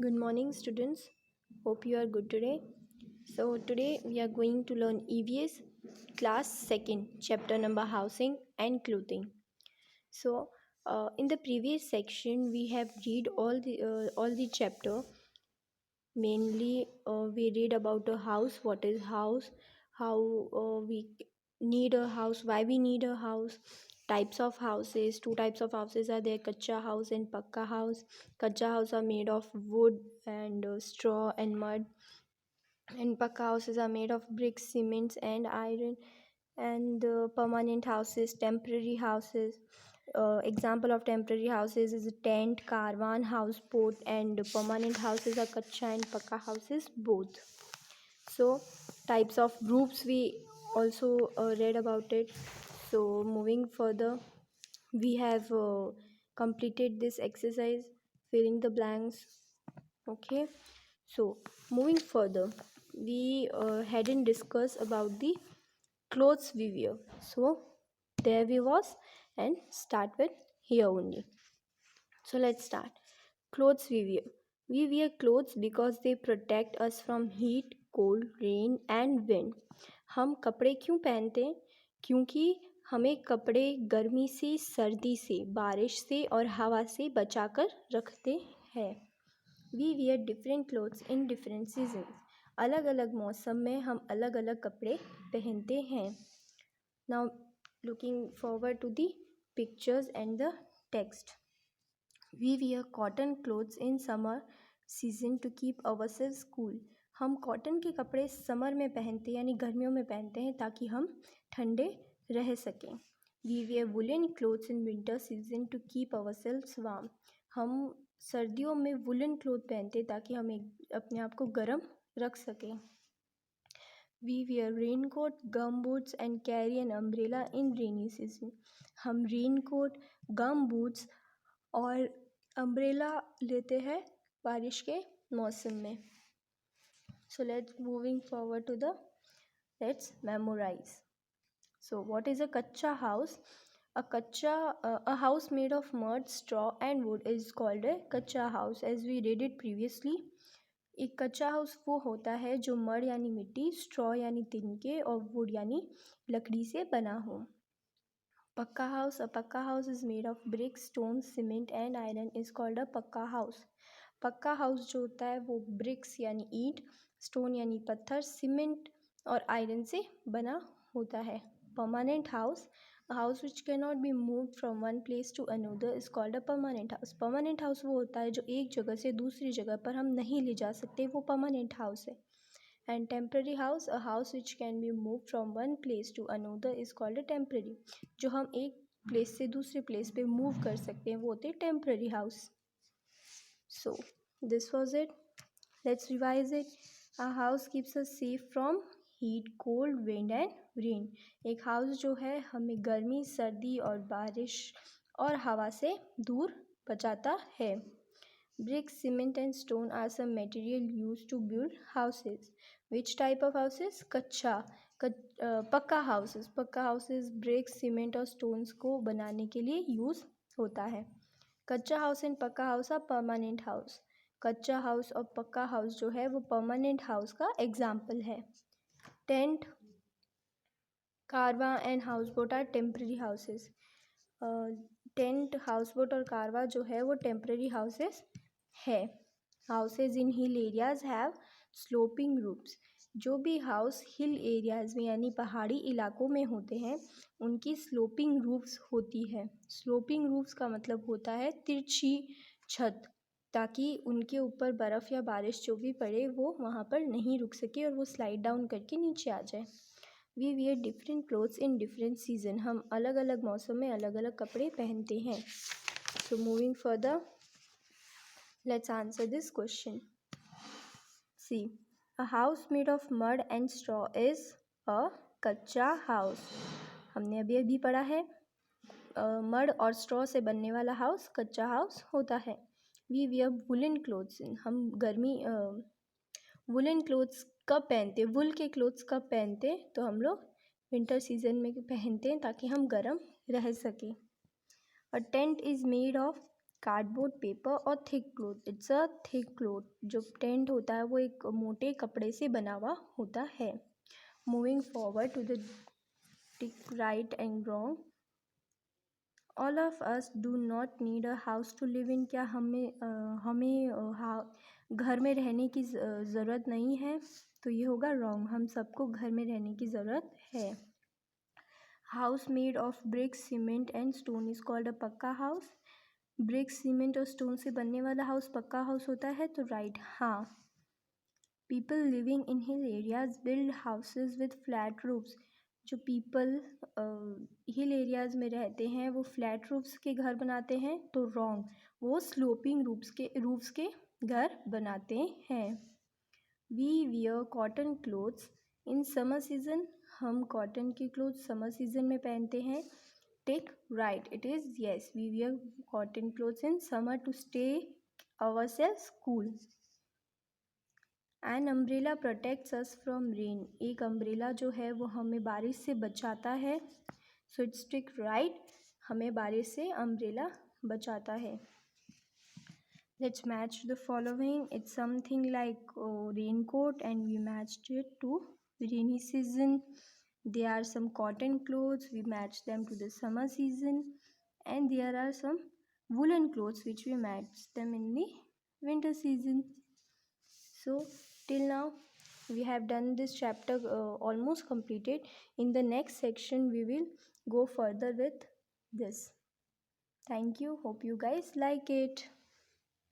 Good morning, students. Hope you are good today. So, today we are going to learn EVS class 2nd, chapter number housing and clothing. So, in the previous section, we have read all the chapter. Mainly, we read about a house, what is house, how we need a house, why we need a house, types of houses. Two types of houses are there: kacha house and pakka house. Kacha house are made of wood and straw and mud, and pakka houses are made of bricks, cements and iron. And permanent houses, temporary houses. Example of temporary houses is a tent, caravan, houseboat, and permanent houses are kacha and pakka houses both. So types of roofs we also read about it. So moving further, we have completed this exercise, filling the blanks. Okay, so moving further, we hadn't discussed about the clothes we wear. So there we was, and start with here only. So let's start. Clothes we wear. We wear clothes because they protect us from heat, cold, rain and wind. हम कपड़े क्यों पहनते हैं? क्योंकि हमें कपड़े गर्मी से, सर्दी से, बारिश से और हवा से बचाकर रखते हैं. We wear different clothes in different seasons. अलग अलग मौसम में हम अलग अलग कपड़े पहनते हैं. Now looking forward to the pictures and the text. We wear cotton clothes in summer season to keep ourselves cool. हम कॉटन के कपड़े समर में पहनते हैं, यानी गर्मियों में पहनते हैं, ताकि हम ठंडे रह सकें. We wear woolen clothes in winter season to keep ourselves warm. हम सर्दियों में वुलन क्लोथ पहनते हैं ताकि हम अपने आप को गर्म रख सकें. We wear raincoat, gum boots and carry an umbrella in rainy season. हम रेनकोट, गम बूट्स और अम्ब्रेला लेते हैं बारिश के मौसम में. So moving forward to let's memorize. So what is a kacha house? A house made of mud, straw and wood is called a kacha house. As we read it previously, एक कच्चा house वो होता है जो mud यानी मिट्टी, straw यानी तिनके और वुड यानी लकड़ी से बना हो. पक्का हाउस. अ पक्का house is made of brick, stone, cement and iron is called अ पक्का हाउस. पक्का हाउस जो होता है वो ब्रिक्स यानी ईंट, स्टोन यानी पत्थर, सीमेंट और आयरन से बना होता है. Permanent house. A house which cannot be moved from one place to another is called a permanent house. Permanent house वो होता है जो एक जगह से दूसरी जगह पर हम नहीं ले जा सकते, वो परमानेंट हाउस है. And temporary house. A house which can be move from one place to another is called a temporary. जो हम एक प्लेस से दूसरे प्लेस पे मूव कर सकते हैं वो होते हैं temporary house. So this was it. Let's revise it. A house keeps us safe from heat, cold, wind and rain. एक हाउस जो है हमें गर्मी, सर्दी और बारिश और हवा से दूर बचाता है. Bricks, cement and stone are some material used to build houses. Which type of houses? कच्चा. पक्का houses. पक्का houses bricks, cement और stones को बनाने के लिए यूज़ होता है. Kutcha house and pucca house are permanent house. कच्चा हाउस और पक्का हाउस जो है वो परमानेंट हाउस का एग्जाम्पल है. Tent, caravan and houseboat are temporary houses. Tent, houseboat और कारवा जो है वो टेम्पररी हाउसेस है. Houses in hill areas have sloping roofs. जो भी हाउस हिल एरियाज में यानी पहाड़ी इलाकों में होते हैं उनकी स्लोपिंग रूफ्स होती है. स्लोपिंग रूफ्स का मतलब होता है तिरछी छत, ताकि उनके ऊपर बर्फ़ या बारिश जो भी पड़े वो वहाँ पर नहीं रुक सके और वो स्लाइड डाउन करके नीचे आ जाए. We wear different clothes in different season. हम अलग अलग मौसम में अलग अलग कपड़े पहनते हैं. So moving further, let's answer this question. See, a house made of mud and straw is a कच्चा house. हमने अभी पढ़ा है मड और स्ट्रॉ से बनने वाला हाउस कच्चा हाउस होता है. We wear woollen clothes. हम गर्मी वुलन क्लोथ्स कब पहनते, वुल के क्लोथ्स कब पहनते, तो हम लोग विंटर सीजन में पहनते हैं ताकि हम गर्म रह सकें. A tent is made of cardboard, paper और thick cloth. It's a thick cloth. जो टेंट होता है वो एक मोटे कपड़े से बना हुआ होता है। Moving forward to the tick right and wrong. All of us do not need a house to live in. क्या हमें घर में रहने की ज़रूरत नहीं है? तो ये होगा रॉन्ग। हम सबको घर में रहने की ज़रूरत है। House made of brick, cement and stone is called अ पक्का हाउस। ब्रिक, सीमेंट और स्टोन से बनने वाला हाउस पक्का हाउस होता है। तो राइट, हाँ। People living in hill areas build houses with flat roofs. जो पीपल हिल एरियाज में रहते हैं वो फ्लैट रूफ्स के घर बनाते हैं। तो रॉन्ग, वो स्लोपिंग रूफ्स के घर बनाते हैं। We wear cotton clothes in summer season. हम कॉटन के क्लोथ समर सीजन में पहनते हैं। Tick right, it is yes, we wear cotton clothes in summer to stay ourselves cool. An umbrella protects us from rain. एक umbrella जो है वो हमें बारिश से बचाता है। सो इट्स टिक राइट, हमें बारिश से अम्ब्रेला बचाता है। Let's match the following. It's something like raincoat and we matched it to rainy season. There are some cotton clothes, we matched them to the summer season, and there are some woolen clothes which we matched them in the winter season. So till now we have done this chapter almost completed. In the next section we will go further with this. Thank you, hope you guys like it.